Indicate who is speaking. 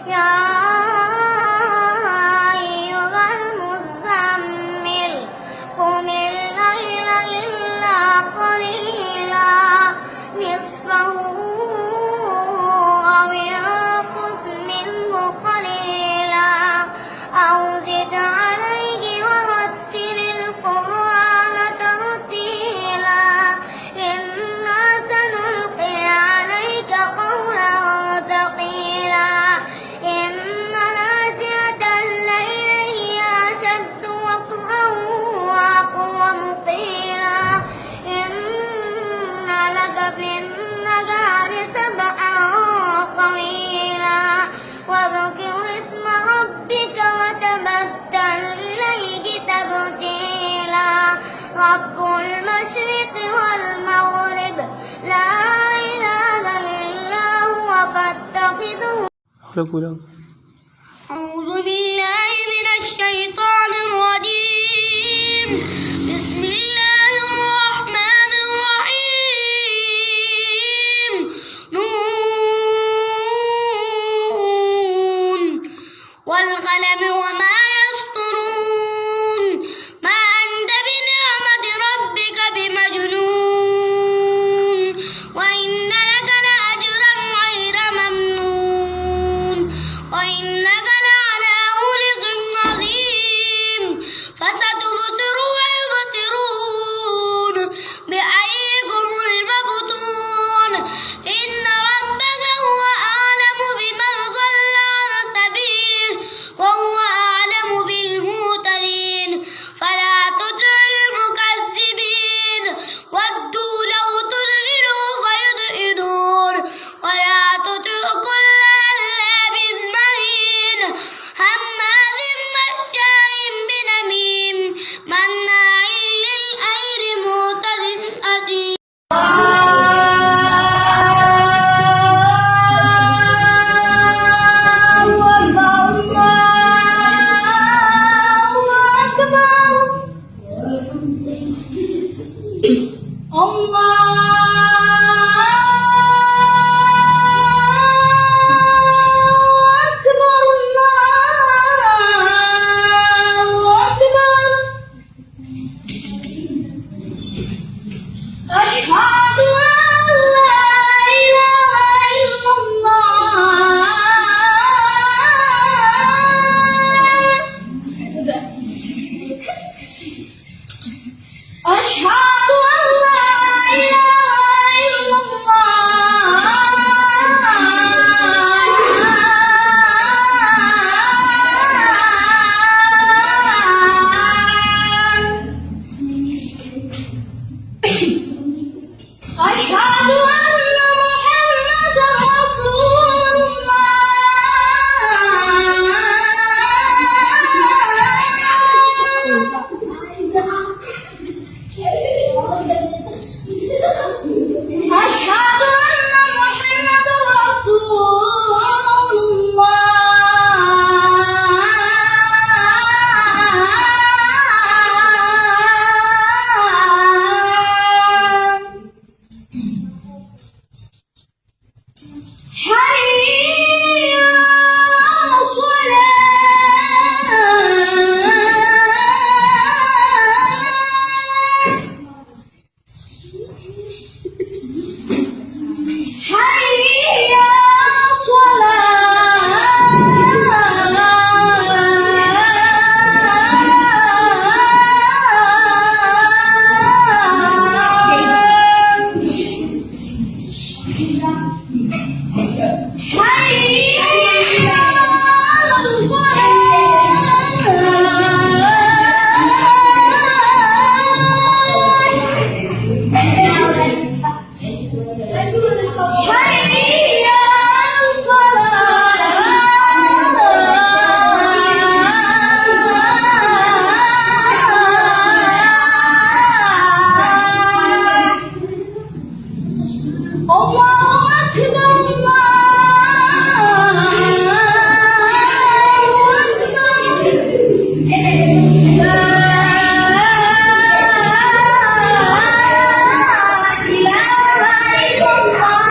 Speaker 1: يا أيها المزمل قم الليل إلا قليلا نصفه أو انقص منه قليلا أو زد عليه ورتل القرآن ترتيلا إنا سنلقي عليك قولا ثقيلا إن ناشئة الليل هي أشد وطئا وأقوم قيلا إن لك في النهار سبحا طويلا واذكر اسم ربك وتبتل إليه تبتيلا رب المشرق والمغرب لا إله إلا هو فاتخذه. أعوذ بالله من الشيطان الرجيم